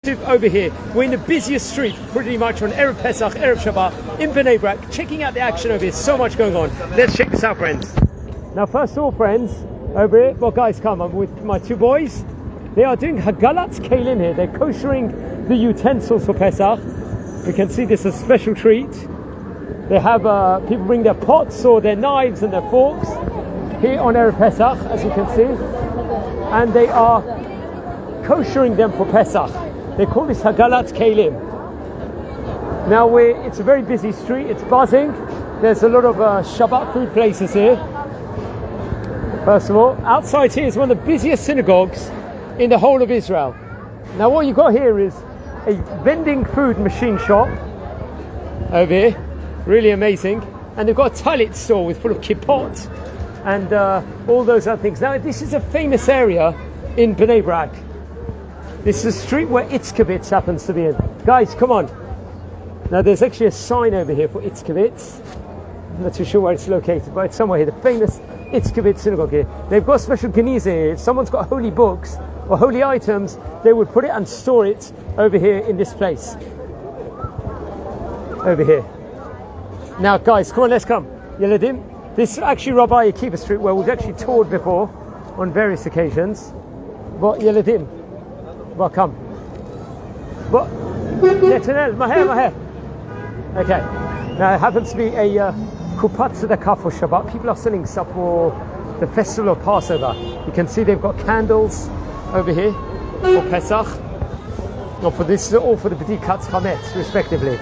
Over here, we're in the busiest street pretty much on Erev Pesach, Erev Shabbat in Bnei Brak, checking out the action over here. So much going on. Let's check this out, friends. Now first of all, friends, over here, well guys, come, I'm with my two boys. They are doing Hagalat Keilim here. They're koshering the utensils for Pesach. You can see this is a special treat. They have people bring their pots or their knives and their forks here on Erev Pesach, as you can see, and they are koshering them for Pesach. They call this Hagalat Keilim. Now it's a very busy street, it's buzzing. There's a lot of Shabbat food places here. First of all, outside here is one of the busiest synagogues in the whole of Israel. Now what you got here is a vending food machine shop over here, really amazing. And they've got a toilet store with full of kippot and all those other things. Now this is a famous area in Bnei Brak. This is a street where Itzkowitz happens to be in. Guys, come on. Now there's actually a sign over here for Itzkowitz. I'm not too sure where it's located, but it's somewhere here. The famous Itzkowitz synagogue here. They've got special geniza here. If someone's got holy books or holy items, they would put it and store it over here in this place. Over here. Now guys, come on, let's come. Yeladim. This is actually Rabbi Akiva Street, where we've actually toured before on various occasions. But Yeladim. Welcome. But Netanel, my hair. Okay. Now it happens to be a Kupat Tzedakah for Shabbat. People are selling stuff for the festival of Passover. You can see they've got candles over here for Pesach. Not for this, all for the Bdikat Chametz, respectively.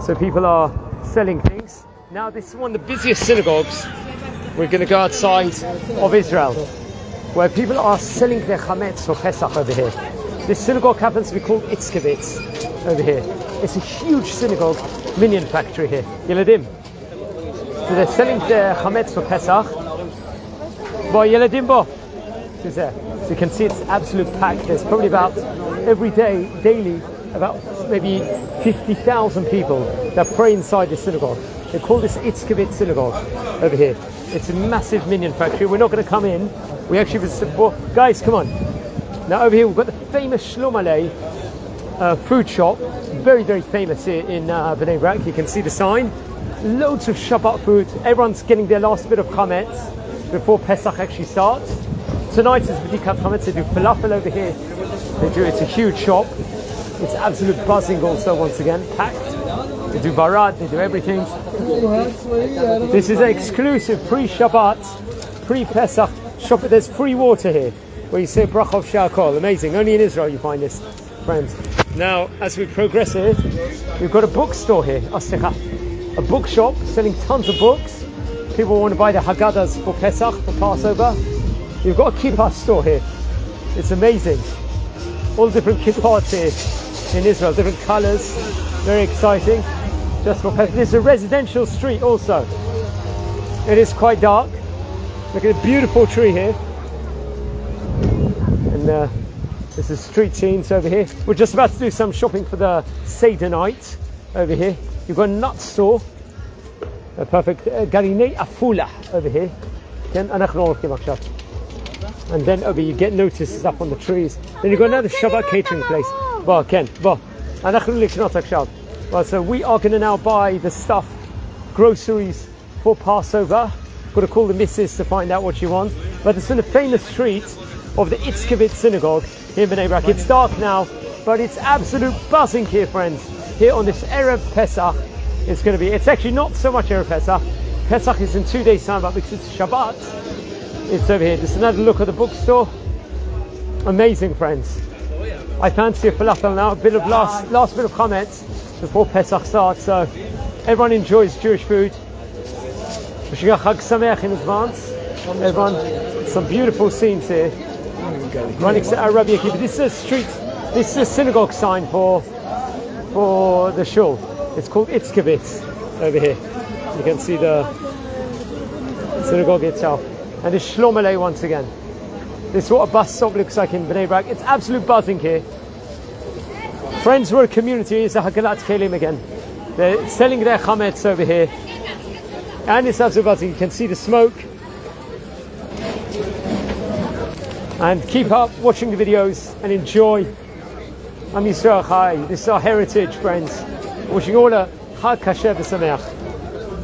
So people are selling things. Now this is one of the busiest synagogues. We're going to go outside of Israel, where people are selling their Chametz for Pesach over here. This synagogue happens to be called Itzkowitz over here. It's a huge synagogue, minion factory here. Yeladim. So they're selling their Chametz for Pesach. Bo Yeladim bo. So you can see it's absolute packed. There's probably about every day, daily, about maybe 50,000 people that pray inside the synagogue. They call this Itzkowitz synagogue over here. It's a massive minion factory. We're not going to come in. We actually visit before. Guys, come on. Now over here we've got the famous Shlomalei food shop, very, very famous here in Bnei Brak. You can see the sign. Loads of Shabbat food. Everyone's getting their last bit of Chametz before Pesach actually starts. Tonight is Bdikat Chametz. They do falafel over here. It's a huge shop. It's absolute buzzing also once again, packed. They do barad, they do everything. This is an exclusive pre-Shabbat, pre-Pesach shop. There's free water here, where you say Brach of Sha'akol. Amazing. Only in Israel you find this, friends. Now, as we progress here, we've got a bookstore here, a bookshop selling tons of books. People want to buy the Haggadahs for Pesach, for Passover. You've got a kippah store here. It's amazing. All different kippahs here in Israel, different colours. Very exciting. Just for Pesach. This is a residential street also. It is quite dark. Look at the beautiful tree here. And this is street scenes over here. We're just about to do some shopping for the Seder night over here. You've got a nut store. A perfect Garinei Afula over here. And then over you get notices up on the trees. Then you've got another Shabbat catering place. Well, so we are going to now buy the stuff, groceries for Passover. Got to call the missus to find out what she wants. But it's in a famous street of the Itzkowitz synagogue here in Bnei Brak. It's dark now, but it's absolute buzzing here, friends. Here on this Erev Pesach, it's actually not so much Erev Pesach. Pesach is in 2 days' time, but because it's Shabbat, it's over here. Just another look at the bookstore. Amazing, friends. I fancy a falafel now, a bit of last bit of Chametz before Pesach starts. So everyone enjoys Jewish food. Chag Sameach in advance. Everyone, some beautiful scenes here. Running to Rabbi Akiva. This is a street. This is a synagogue sign for the shul. It's called Itzkowitz over here. You can see the synagogue itself. And the Shlomalei once again. This is what a bus stop looks like in Bnei Brak. It's absolute buzzing here. Friends, we're a community. It's a Hagalat Keilim again. They're selling their Chametz over here. And it's absolute buzzing. You can see the smoke. And keep up watching the videos and enjoy Am Yisrael Chai. This is our heritage, friends. Wishing all a Chag Kasher V'Sameach.